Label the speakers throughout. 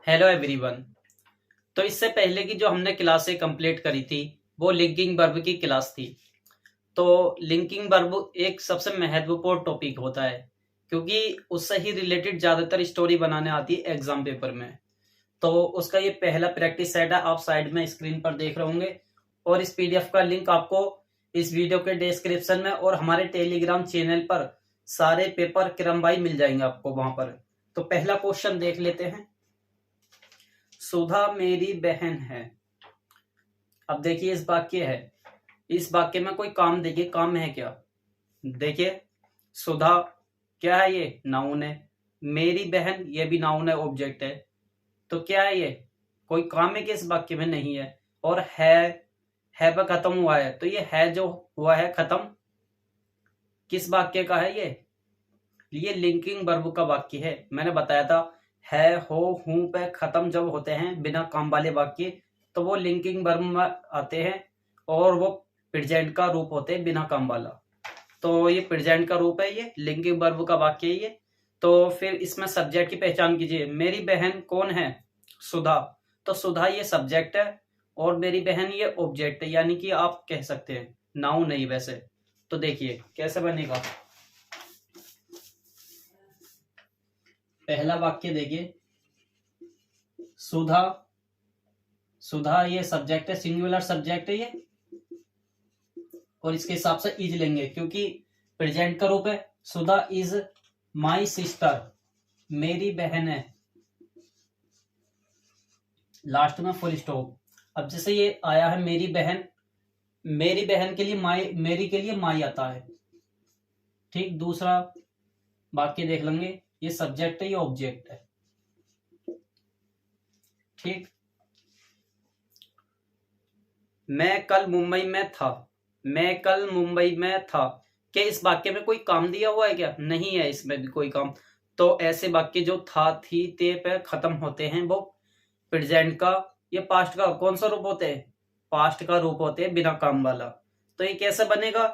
Speaker 1: Hello everyone. तो इससे पहले की जो हमने क्लासें कंप्लीट करी थी वो लिंकिंग वर्ब की क्लास थी। तो लिंकिंग वर्ब एक सबसे महत्वपूर्ण टॉपिक होता है क्योंकि उससे ही रिलेटेड ज्यादातर स्टोरी बनाने आती है एग्जाम पेपर में। तो उसका ये पहला प्रैक्टिस सेट है, आप साइड में स्क्रीन पर देख रहे होंगे और इस पीडीएफ का लिंक आपको इस वीडियो के डिस्क्रिप्शन में और हमारे टेलीग्राम चैनल पर सारे पेपर क्रमवाई मिल जाएंगे आपको वहां पर। तो पहला क्वेश्चन देख लेते हैं। सुधा मेरी बहन है। अब देखिए इस वाक्य है, इस वाक्य में कोई काम देखिए, काम है क्या? देखिए सुधा क्या है, ये नाउन है। मेरी बहन ये भी नाउन है, ऑब्जेक्ट है। तो क्या है ये? कोई काम है कि इस वाक्य में नहीं है। और है पर खत्म हुआ है, तो ये है जो हुआ है खत्म, किस वाक्य का है ये लिंकिंग वर्ब का वाक्य है। मैंने बताया था है, हो, हूं पे खत्म जब होते हैं बिना काम वाले वाक्य तो वो लिंकिंग वर्ब में आते हैं और वो प्रेजेंट का रूप होते हैं बिना काम वाला। तो ये प्रेजेंट का रूप है, ये लिंकिंग वर्ब का वाक्य है ये। तो फिर इसमें सब्जेक्ट की पहचान कीजिए। मेरी बहन कौन है? सुधा। तो सुधा ये सब्जेक्ट है और मेरी बहन ये ऑब्जेक्ट है, यानी कि आप कह सकते हैं नाउन नहीं वैसे। तो देखिए कैसे बनेगा। पहला वाक्य देखिए, सुधा, सुधा ये सब्जेक्ट है, सिंगुलर सब्जेक्ट है ये, और इसके हिसाब से इज लेंगे क्योंकि प्रेजेंट का रूप है। सुधा इज माई सिस्टर, मेरी बहन है, लास्ट में फुल स्टॉप। अब जैसे ये आया है मेरी बहन, मेरी बहन के लिए माई, मेरी के लिए माई आता है। ठीक, दूसरा वाक्य देख लेंगे, ये सब्जेक्ट है, ये ऑब्जेक्ट है। ठीक, मैं कल मुंबई में था, मैं कल मुंबई में था। क्या इस वाक्य में कोई काम दिया हुआ है क्या? नहीं है इसमें भी कोई काम। तो ऐसे वाक्य जो था, थी, ते पे खत्म होते हैं वो प्रेजेंट का या पास्ट का कौन सा रूप होते हैं? पास्ट का रूप होते हैं बिना काम वाला। तो ये कैसे बनेगा?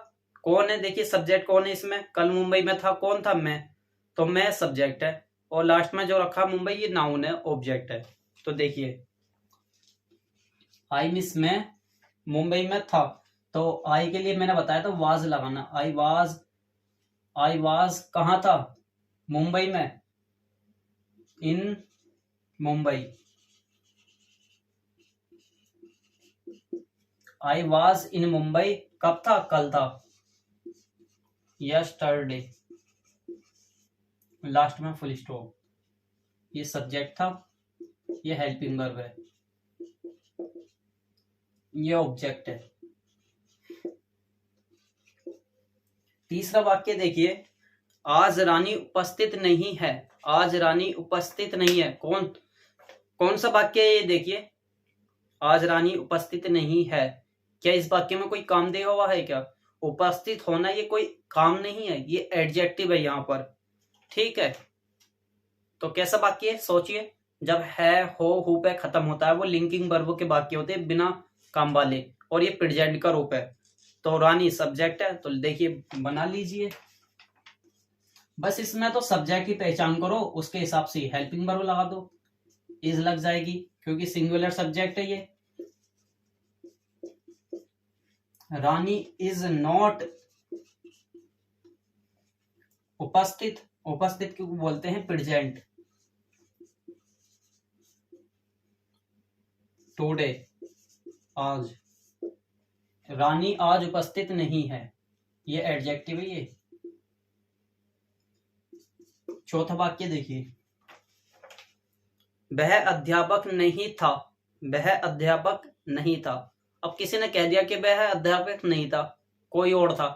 Speaker 1: कौन है, देखिए सब्जेक्ट कौन है इसमें? कल मुंबई में था, कौन था? मैं। तो मैं सब्जेक्ट है और लास्ट में जो रखा मुंबई ये नाउन है, ऑब्जेक्ट है। तो देखिए आई मिस में मुंबई में था, तो आई के लिए मैंने बताया था वाज लगाना। आई वाज कहाँ था? मुंबई में, in Mumbai. I was in Mumbai कब था? कल था, यस्टरडे। लास्ट में फुल स्टॉप। ये सब्जेक्ट था, ये हेल्पिंग वर्ब है, ये ऑब्जेक्ट है। तीसरा वाक्य देखिए, आज रानी उपस्थित नहीं है। आज रानी उपस्थित नहीं है, कौन कौन सा वाक्य है ये? देखिए आज रानी उपस्थित नहीं है। क्या इस वाक्य में कोई काम दिया हुआ है क्या? उपस्थित होना ये कोई काम नहीं है, ये एडजेक्टिव है यहाँ पर। ठीक है, तो कैसा वाक्य है सोचिए। जब है, हो, हु पे खत्म होता है वो लिंकिंग वर्ब के वाक्य होते हैं बिना काम वाले, और ये प्रेजेंट का रूप है। तो रानी सब्जेक्ट है, तो देखिए बना लीजिए। बस इसमें तो सब्जेक्ट की पहचान करो, उसके हिसाब से हेल्पिंग वर्ब लगा दो, इज लग जाएगी क्योंकि सिंगुलर सब्जेक्ट है ये। रानी इज नॉट उपस्थित, उपस्थित क्यों बोलते हैं? प्रेजेंट। टुडे, आज। रानी आज उपस्थित नहीं है, ये एडजेक्टिव है ये। चौथा वाक्य देखिए, वह अध्यापक नहीं था, वह अध्यापक नहीं था। अब किसी ने कह दिया कि वह अध्यापक नहीं था, कोई और था।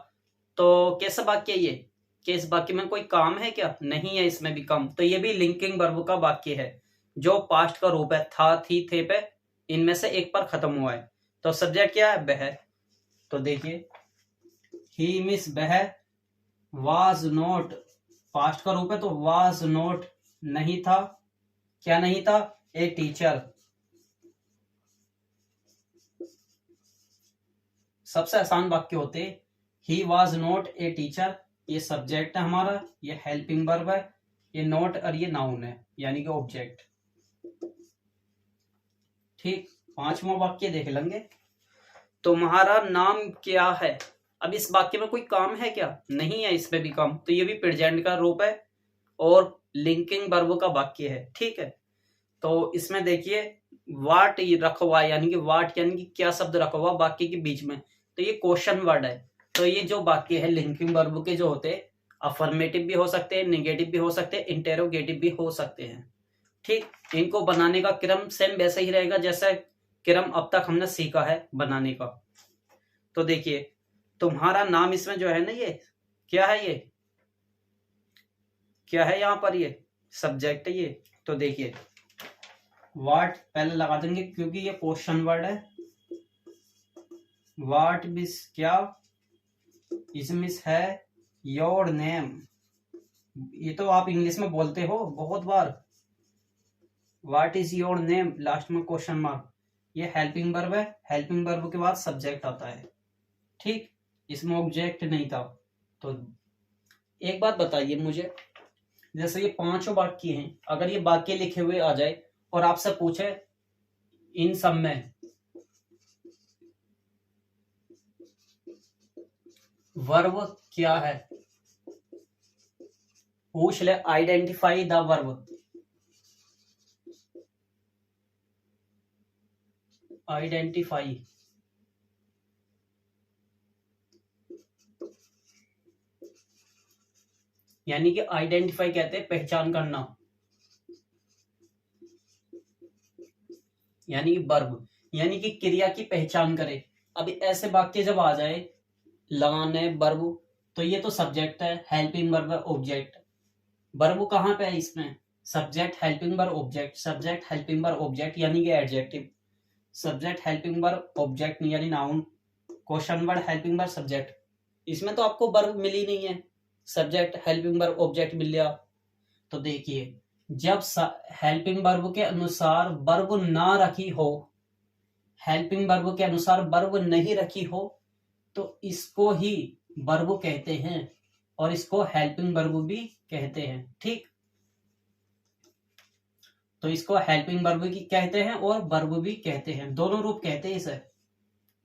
Speaker 1: तो कैसा वाक्य ये? कि इस वाक्य में कोई काम है क्या? नहीं है इसमें भी काम। तो ये भी लिंकिंग वर्ब का वाक्य है जो पास्ट का रूप है, था, थी, थे पे इनमें से एक पर खत्म हुआ है। तो सब्जेक्ट क्या है? वह। तो देखिए ही मिस वह, वाज नॉट पास्ट का रूप है तो वाज नॉट नहीं था, क्या नहीं था? A teacher. सबसे आसान वाक्य होते he was not a teacher, ये सब्जेक्ट है हमारा, ये हेल्पिंग वर्ब है, ये नॉट और ये नाउन है यानी कि ऑब्जेक्ट। ठीक, पांचवा वाक्य देख लेंगे। तुम्हारा नाम क्या है। अब इस वाक्य में कोई काम है क्या? नहीं है इसमें भी काम, तो ये भी प्रेजेंट का रूप है और लिंकिंग वर्ब का वाक्य है। ठीक है, तो इसमें देखिए वाट रखा हुआ है, यानी कि वाट यानी कि क्या शब्द रखा हुआ वाक्य के बीच में, तो ये क्वेश्चन वर्ड है। तो ये जो वाक्य है लिंकिंग वर्ब के जो होते हैं, अफर्मेटिव भी हो सकते हैं, नेगेटिव भी हो सकते हैं, इंटेरोगेटिव भी हो सकते हैं। ठीक, इनको बनाने का क्रम सेम वैसा ही रहेगा जैसा क्रम अब तक हमने सीखा है बनाने का। तो देखिए तुम्हारा नाम, इसमें जो है ना ये क्या है, ये क्या है, यहाँ पर ये सब्जेक्ट है ये। तो देखिए वाट पहले लगा देंगे क्योंकि ये क्वेश्चन वर्ड है। वाट मिस क्या, इसमें है योर नेम। ये तो आप इंग्लिश में बोलते हो बहुत बार, what is your name, last में क्वेश्चन मार्क। ये हेल्पिंग वर्ब है, हेल्पिंग वर्ब के बाद सब्जेक्ट आता है। ठीक, इसमें ऑब्जेक्ट नहीं था। तो एक बात बताइए मुझे, जैसे ये पांचों वाक्य हैं, अगर ये वाक्य लिखे हुए आ जाए और आपसे पूछे इन सब में वर्ब क्या है, पूछ ले आइडेंटिफाई द वर्ब, आइडेंटिफाई यानी कि आइडेंटिफाई कहते हैं पहचान करना, यानी कि वर्ब यानी कि क्रिया की पहचान करे। अब ऐसे वाक्य जब आ जाए लगाने वर्ब, तो ये तो सब्जेक्ट है, हेल्पिंग वर्ब है, ऑब्जेक्ट। वर्ब कहाँ पे है इसमें, subject helping verb object, subject helping verb object यानी कि adjective, subject helping verb object यानी noun, question word helping verb subject. इसमें तो आपको वर्ब मिली नहीं है, सब्जेक्ट हेल्पिंग वर्ब ऑब्जेक्ट मिल गया। तो देखिए जब हेल्पिंग वर्ब के अनुसार वर्ब ना रखी हो, हेल्पिंग वर्ब के अनुसार वर्ब नहीं रखी हो, तो इसको ही वर्ब कहते हैं और इसको हेल्पिंग वर्ब भी कहते हैं। ठीक, तो इसको हेल्पिंग वर्ब भी कहते हैं और वर्ब भी कहते हैं, दोनों रूप कहते हैं इसे।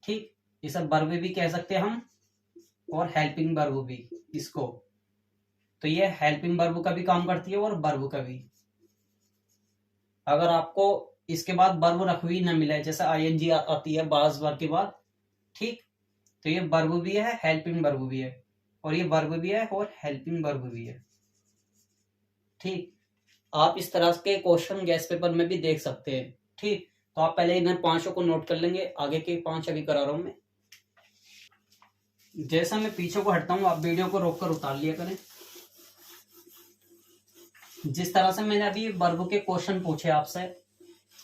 Speaker 1: ठीक, इसे वर्ब भी कह सकते हैं हम और हेल्पिंग वर्ब भी इसको। तो ये हेल्पिंग वर्ब का भी काम करती है और वर्ब का भी। अगर आपको इसके बाद वर्ब रखवी न मिले, जैसे आईएनजी आती है बाज वर्ब के बाद, ठीक, तो ये वर्ब भी है, हेल्पिंग वर्ब भी है, और ये वर्ब भी है और हेल्पिंग वर्ब भी है। ठीक, आप इस तरह के क्वेश्चन गैस पेपर में भी देख सकते हैं। ठीक, तो आप पहले इन्हें पांचों को नोट कर लेंगे, आगे के पांच अभी करा रहा हूं मैं। जैसा मैं पीछे को हटता हूं आप वीडियो को रोक कर उतार लिया करें। जिस तरह से मैंने अभी वर्ब के क्वेश्चन पूछे आपसे,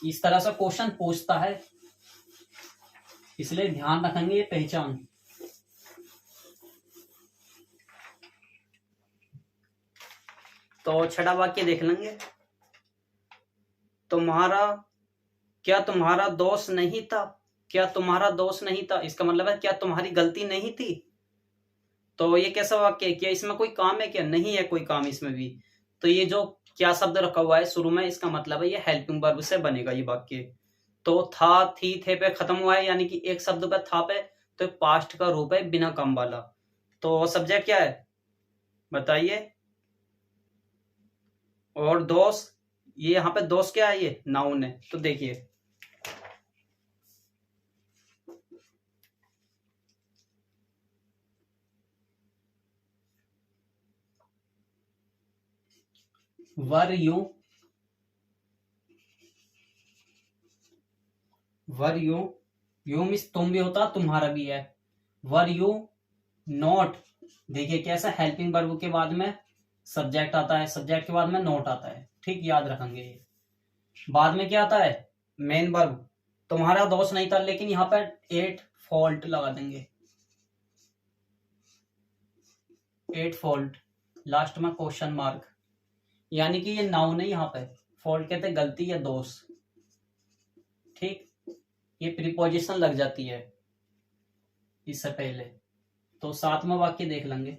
Speaker 1: इस तरह से क्वेश्चन पूछता है, इसलिए ध्यान रखेंगे ये पहचान। तो छठा वाक्य देख लेंगे। तुम्हारा क्या तुम्हारा दोष नहीं था, क्या तुम्हारा दोष नहीं था, इसका मतलब है क्या तुम्हारी गलती नहीं थी। तो ये कैसा वाक्य है, क्या इसमें कोई काम है, क्या नहीं है कोई काम इसमें भी। तो ये जो क्या शब्द रखा हुआ है शुरू में, इसका मतलब है ये हेल्पिंग वर्ब से बनेगा ये वाक्य। तो था थी थे पे खत्म हुआ है, यानी कि एक शब्द पे था पे, तो पास्ट का रूप है बिना काम वाला। तो सब्जेक्ट क्या है बताइए, और दोष, ये यहाँ पे दोष क्या है, ये नाउन है। तो देखिए were you, were you, you means तुम भी होता तुम्हारा भी है। वर यू नॉट, देखिए कैसा हेल्पिंग वर्ब के बाद में सब्जेक्ट आता है, सब्जेक्ट के बाद में नोट आता है। ठीक, याद रखेंगे ये। बाद में क्या आता है, मेन वर्ब। तुम्हारा दोष नहीं था, लेकिन यहाँ पर एट फॉल्ट लगा देंगे, एट फॉल्ट, लास्ट में क्वेश्चन मार्क, यानी कि ये नाउन है, यहाँ पे फॉल्ट कहते हैं गलती या दोष। ठीक, ये प्रीपोजिशन लग जाती है इससे पहले। तो सातवां वाक्य देख लेंगे।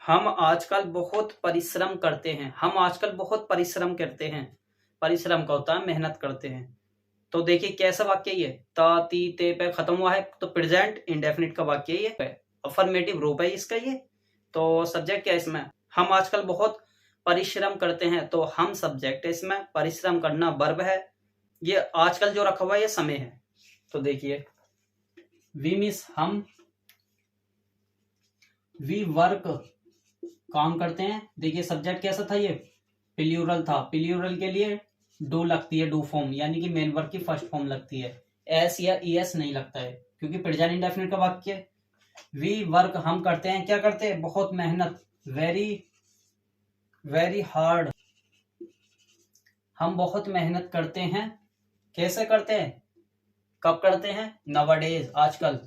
Speaker 1: हम आजकल बहुत परिश्रम करते हैं, हम आजकल बहुत परिश्रम करते हैं, परिश्रम का होता है, मेहनत करते हैं। तो देखिए कैसा वाक्य ये ता ती ते पे खत्म हुआ है, तो प्रेजेंट इंडेफिनिट का वाक्य ये है, अफर्मेटिव रूप है इसका ये। तो सब्जेक्ट क्या है इसमें, हम आजकल बहुत परिश्रम करते हैं, तो हम सब्जेक्ट है इसमें, परिश्रम करना वर्ब है, ये आजकल जो रखा हुआ है ये समय है। तो देखिए वी मीन्स हम, वी वर्क काम करते हैं। देखिए सब्जेक्ट कैसा था ये, प्लूरल था, प्लूरल के लिए डू लगती है, डू फॉर्म, यानी कि मेन वर्ब की फर्स्ट फॉर्म लगती है, एस या ईएस नहीं लगता है क्योंकि प्रेजेंट इंडेफिनिट का वाक्य है। वी वर्क हम करते हैं, क्या करते हैं, बहुत मेहनत, वेरी वेरी हार्ड, हम बहुत मेहनत करते हैं। कैसे करते हैं, कब करते हैं, नवाडेज, आजकल,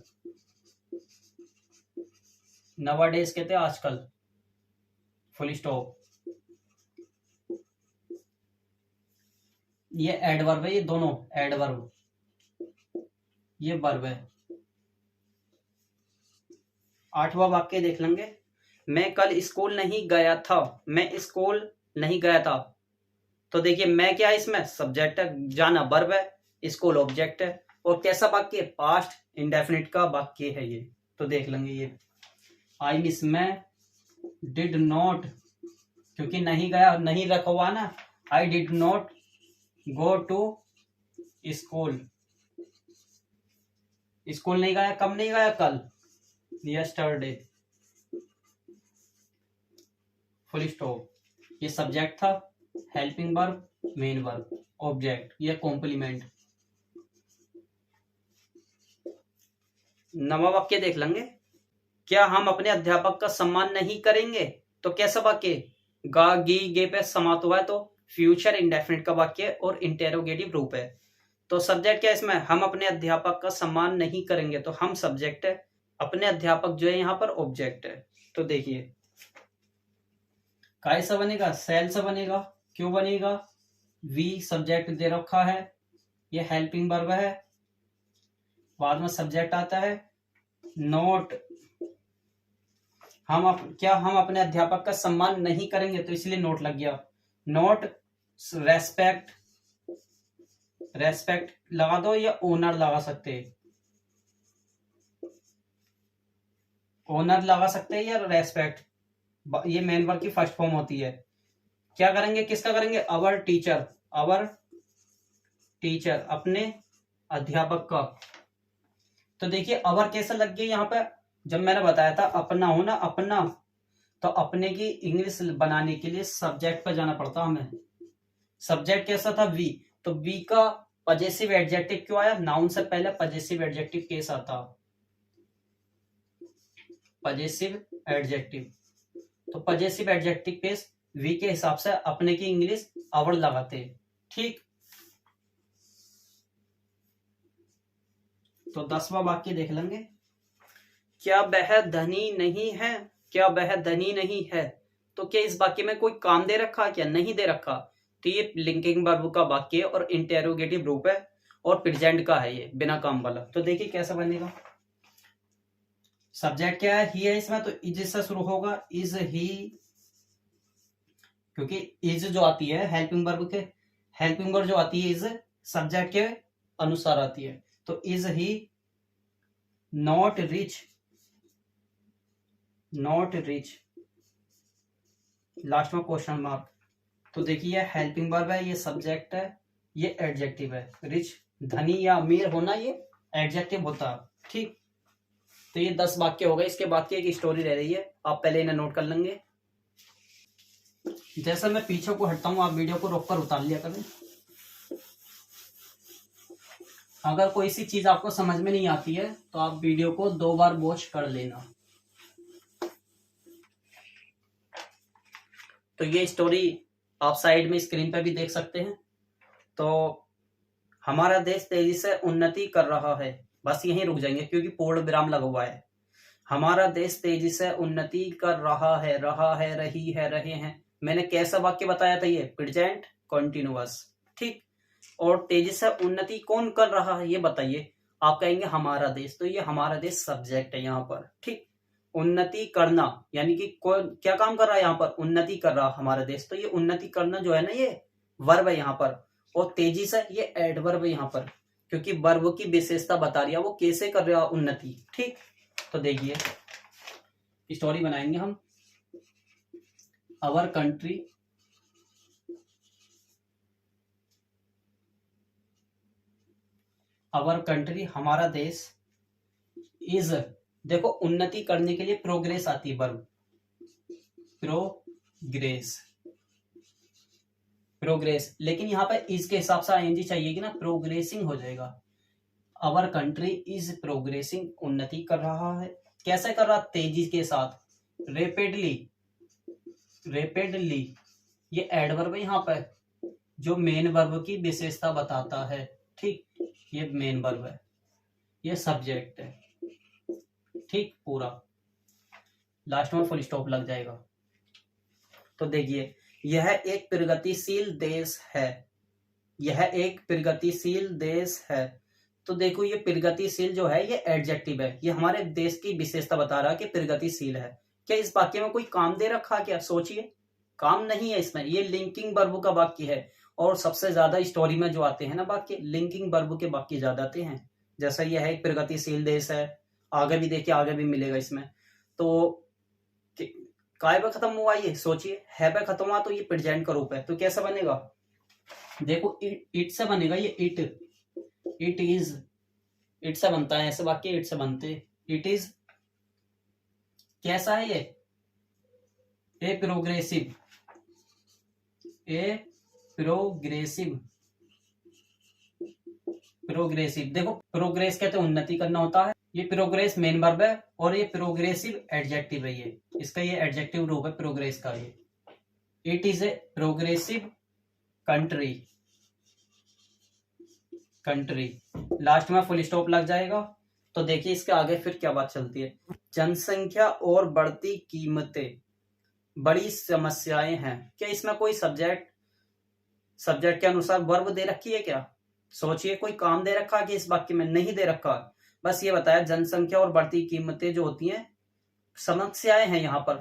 Speaker 1: नवाडेज कहते हैं आजकल, फुल स्टॉप। ये एडवर्ब है, ये दोनों एडवर्ब, ये वर्ब है। 8वां वाक्य देख लेंगे, मैं कल स्कूल नहीं गया था, मैं स्कूल नहीं गया था। तो देखिए मैं क्या है इसमें, सब्जेक्ट है, जाना वर्ब है, स्कूल ऑब्जेक्ट है, और कैसा वाक्य, पास्ट इंडेफिनिट का वाक्य है ये। तो देख लेंगे ये, आई मिस, मैं डिड नॉट, क्योंकि नहीं गया, नहीं रखा हुआ ना, I did not go to school, school नहीं गया, कब नहीं गया, कल, यस्टरडे, फुल स्टॉप। ये सब्जेक्ट था, helping verb, main verb, object, ये कॉम्प्लीमेंट। 9वां वाक्य देख लेंगे, क्या हम अपने अध्यापक का सम्मान नहीं करेंगे। तो कैसा वाक्य, गा गी गे पे समाप्त हुआ है, तो फ्यूचर इंडेफिनिट का वाक्य और इंटेरोगेटिव रूप है। तो सब्जेक्ट क्या है इसमें, हम अपने अध्यापक का सम्मान नहीं करेंगे, तो हम सब्जेक्ट है, अपने अध्यापक जो है यहाँ पर ऑब्जेक्ट है। तो देखिए काय सा बनेगा, सेल सा बनेगा, क्यों बनेगा, वी सब्जेक्ट दे रखा है, ये हेल्पिंग वर्ब है, बाद में सब्जेक्ट आता है, नोट, हम अपने अध्यापक का सम्मान नहीं करेंगे, तो इसलिए नोट लग गया, नोट रेस्पेक्ट, रेस्पेक्ट लगा दो या ओनर लगा सकते हैं, ओनर लगा सकते हैं या रेस्पेक्ट, ये मेन वर्ब की फर्स्ट फॉर्म होती है। क्या करेंगे, किसका करेंगे, अवर टीचर, अवर टीचर, अपने अध्यापक का। तो देखिए अवर कैसा लग गया यहाँ पे, जब मैंने बताया था अपना होना, अपना, तो अपने की इंग्लिश बनाने के लिए सब्जेक्ट पर जाना पड़ता हमें। सब्जेक्ट कैसा था, वी, तो वी का पजेसिव एडजेक्टिव क्यों आया, नाउन से पहले पजेसिव एडजेक्टिव केस आता, पजेसिव एडजेक्टिव, तो पजेसिव एडजेक्टिव केस वी के हिसाब से अपने की इंग्लिश अवर लगाते, ठीक। तो 10वां वाक्य देख लेंगे, क्या वह धनी नहीं है, क्या वह धनी नहीं है। तो क्या इस वाक्य में कोई काम दे रखा, क्या नहीं दे रखा, तो ये लिंकिंग वर्ब का वाक्य और इंटेरोगेटिव रूप है और प्रेजेंट का है, ये बिना काम वाला। तो देखिए कैसा बनेगा, सब्जेक्ट क्या है, ही है इसमें, तो इज से शुरू होगा, इज ही, क्योंकि इज जो आती है हेल्पिंग वर्ब के, हेल्पिंग वर्ब जो आती है इज सब्जेक्ट के अनुसार आती है, तो is he not rich, not rich, last में क्वेश्चन मार्क। तो देखिए हेल्पिंग वर्ब है, ये सब्जेक्ट है, ये एडजेक्टिव है, रिच धनी या अमीर होना ये एडजेक्टिव होता है, ठीक। तो ये 10 वाक्य हो गए, इसके बाद की एक स्टोरी रह रही है, आप पहले इन्हें नोट कर लेंगे। जैसे मैं पीछे को हटता हूं, आप वीडियो को रोककर उतार लिया करें। अगर कोई सी चीज आपको समझ में नहीं आती है तो आप वीडियो को 2 बार वॉच कर लेना। तो ये स्टोरी आप साइड में स्क्रीन पर भी देख सकते हैं। तो हमारा देश तेजी से उन्नति कर रहा है, बस यहीं रुक जाएंगे क्योंकि पूर्ण विराम लगा हुआ है। हमारा देश तेजी से उन्नति कर रहा है, रही है, रहे हैं। मैंने कैसा वाक्य बताया था, ये प्रेजेंट कॉन्टिन्यूअस, ठीक। और तेजी से उन्नति कौन कर रहा है ये बताइए, आप कहेंगे हमारा देश, तो ये हमारा देश सब्जेक्ट है यहाँ पर, ठीक। उन्नति करना यानी कि कौन क्या काम कर रहा है यहाँ पर, उन्नति कर रहा हमारा देश, तो ये उन्नति करना जो है ना ये वर्ब है यहाँ पर। और तेजी से ये एडवर्ब है यहाँ पर, क्योंकि वर्ब की विशेषता बता रही है वो कैसे कर रहा है उन्नति। ठीक, तो देखिए स्टोरी बनाएंगे हम। आवर कंट्री हमारा देश, इज, देखो उन्नति करने के लिए प्रोग्रेस आती है वर्ब, प्रोग्रेस, लेकिन यहाँ पर इज के हिसाब से आईएनजी चाहिए कि ना, प्रोग्रेसिंग हो जाएगा। आवर कंट्री इज प्रोग्रेसिंग, उन्नति कर रहा है। कैसे कर रहा? तेजी के साथ, रेपिडली, ये एडवर्ब है यहाँ पर जो मेन वर्ब की विशेषता बताता है। ठीक, ये मेन वर्ब है, ये सब्जेक्ट है। ठीक, पूरा लास्ट में फुल स्टॉप लग जाएगा। तो देखिए यह एक प्रगतिशील देश है, यह एक प्रगतिशील देश है। तो देखो ये प्रगतिशील जो है ये एडजेक्टिव है, ये हमारे देश की विशेषता बता रहा है कि प्रगतिशील है। क्या इस वाक्य में कोई काम दे रखा? क्या सोचिए, काम नहीं है इसमें, ये लिंकिंग वर्ब का वाक्य है। और सबसे ज्यादा स्टोरी में जो आते हैं ना वाक्य, लिंकिंग वर्ब के वाक्य ज्यादा आते हैं। जैसा यह है एक प्रगतिशील देश है, आगे भी देखिए, आगे भी मिलेगा इसमें। तो काय पे खत्म हुआ ये, सोचिए, है पे खत्म हुआ तो ये प्रेजेंट का रूप है, तो कैसा बनेगा? देखो इट से बनेगा, ये इट इज, इट से बनता है ऐसे वाक्य, इट से बनते। इट इज कैसा है ये? ए प्रोग्रेसिव, देखो प्रोग्रेस कहते उन्नति करना होता है, ये प्रोग्रेस मेन वर्ब है और ये प्रोग्रेसिव एडजेक्टिव है, ये इसका ये एडजेक्टिव रूप है प्रोग्रेस का। ये it is a progressive country, last में फुल स्टॉप लग जाएगा। तो देखिए इसके आगे फिर क्या बात चलती है। जनसंख्या और बढ़ती कीमतें बड़ी समस्याएं हैं। क्या इसमें कोई सब्जेक्ट के अनुसार वर्ब दे रखी है क्या? सोचिए, कोई काम दे रखा कि इस वाक्य में? नहीं दे रखा, बस ये बताया जनसंख्या और बढ़ती कीमतें जो होती हैं समस्याएं हैं यहाँ पर।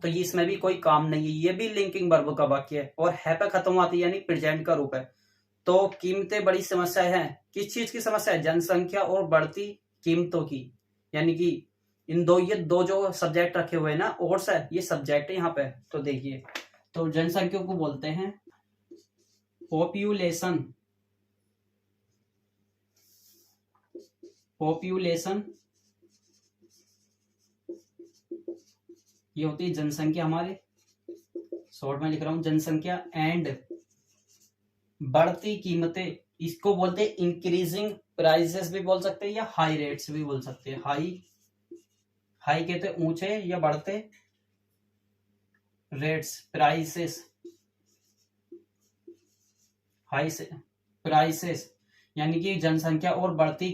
Speaker 1: तो ये इसमें भी कोई काम नहीं है, ये भी लिंकिंग वर्ब का वाक्य है और है पे खत्म आती है, यानी प्रेजेंट का रूप है। तो कीमतें बड़ी समस्याएं हैं, किस चीज की समस्या है? जनसंख्या और बढ़ती कीमतों की, यानी कि इन ये दो जो सब्जेक्ट रखे हुए हैं ना, और से ये सब्जेक्ट है यहाँ पे। तो देखिए, तो जनसंख्या को बोलते हैं पॉपुलेशन, ये होती है जनसंख्या हमारे, शॉर्ट में लिख रहा हूं जनसंख्या। एंड बढ़ती कीमतें, इसको बोलते हैं इंक्रीजिंग प्राइसेस भी बोल सकते हैं या हाई रेट्स भी बोल सकते हैं। हाई कहते हैं ऊंचे या बढ़ते, रेट्स प्राइसेस, हाई से प्राइसेस यानी कि जनसंख्या और बढ़ती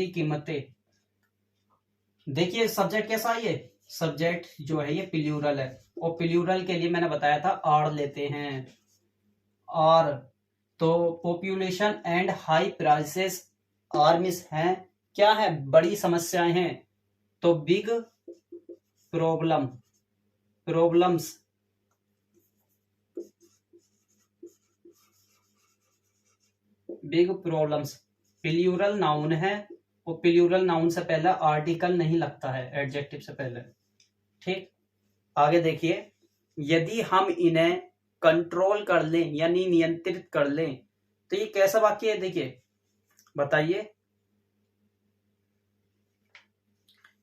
Speaker 1: कीमतें। देखिए सब्जेक्ट कैसा है, ये सब्जेक्ट जो है ये प्लूरल है, और प्लूरल के लिए मैंने बताया था आर लेते हैं, आर। तो population and high prices are miss हैं, क्या है? बड़ी समस्याएं हैं। तो बिग प्रॉब्लम्स, प्लूरल नाउन है, और प्लूरल नाउन से पहले आर्टिकल नहीं लगता है, एडजेक्टिव से पहले। ठीक, आगे देखिए, यदि हम इन्हें कंट्रोल कर लें यानी नियंत्रित कर लें, तो ये कैसा वाक्य है? देखिए बताइए,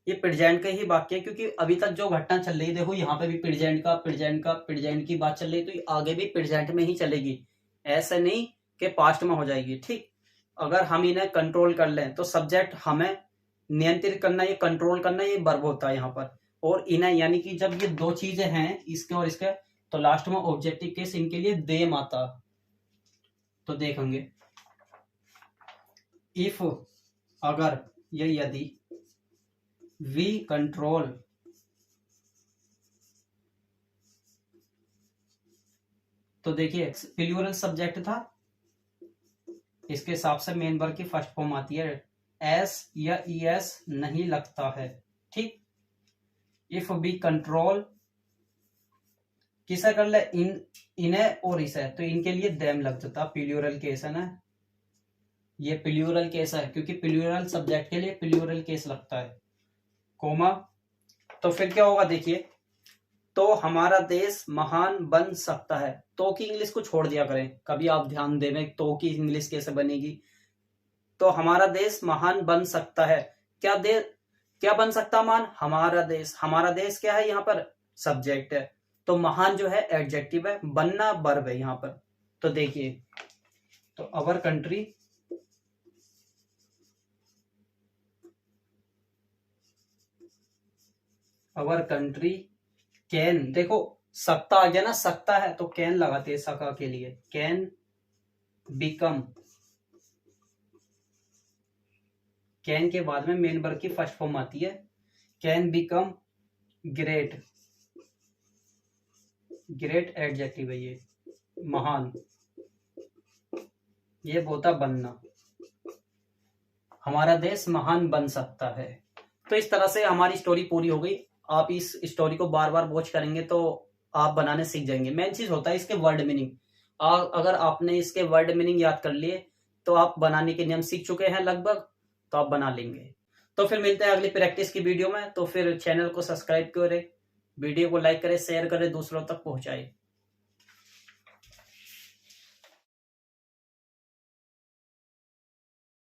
Speaker 1: ये प्रेजेंट का ही वाक्य है, क्योंकि अभी तक जो घटना चल रही है, देखो यहाँ पे भी प्रेजेंट की बात चल रही है, तो ये आगे भी प्रेजेंट में ही चलेगी, ऐसा नहीं कि पास्ट में हो जाएगी। ठीक, अगर हम इन्हें कंट्रोल कर लें तो सब्जेक्ट हमें नियंत्रित करना, ये कंट्रोल करना, ये वर्ब होता है यहाँ पर। और इन्हें यानी कि जब ये दो चीजें हैं, इसके और इसके, तो लास्ट में ऑब्जेक्टिव केस इनके लिए देम आता। तो देखेंगे, इफ अगर, या यदि, वी कंट्रोल, तो देखिए प्लूरल सब्जेक्ट था, इसके हिसाब से मेन वर्ब की फर्स्ट फॉर्म आती है, एस या ईएस नहीं लगता है। ठीक, इफ वी कंट्रोल किसा कर ले, इन्हें और इसे, तो इनके लिए देम लग जाता, प्लूरल केस है ना, ये प्लूरल केस है क्योंकि प्लूरल सब्जेक्ट के लिए प्लूरल केस लगता है, कोमा। तो फिर क्या होगा देखिए, तो हमारा देश महान बन सकता है, तो की इंग्लिश को छोड़ दिया करें, कभी आप ध्यान दें तो की इंग्लिश कैसे बनेगी। तो हमारा देश महान बन सकता है, क्या बन सकता महान, हमारा देश क्या है यहाँ पर, सब्जेक्ट है, तो महान जो है एडजेक्टिव है, बनना वर्ब है यहाँ पर। तो देखिए, तो अवर कंट्री कैन, देखो सकता आ गया ना, सकता है तो कैन लगाते हैं सका के लिए, कैन बिकम, कैन के बाद में मेन वर्ब की फर्स्ट फॉर्म आती है, can become great, great adjective है ये, महान, ये होता बनना, हमारा देश महान बन सकता है। तो इस तरह से हमारी स्टोरी पूरी हो गई। आप इस स्टोरी को बार बार वॉच करेंगे तो आप बनाने सीख जाएंगे। मेन चीज होता है इसके वर्ड मीनिंग, अगर आपने इसके वर्ड मीनिंग याद कर लिए तो आप बनाने के नियम सीख चुके हैं लगभग, तो आप बना लेंगे। तो फिर मिलते हैं अगली प्रैक्टिस की वीडियो में। तो फिर चैनल को सब्सक्राइब करें, वीडियो को लाइक करें, शेयर करें, दूसरों तक पहुंचाएं।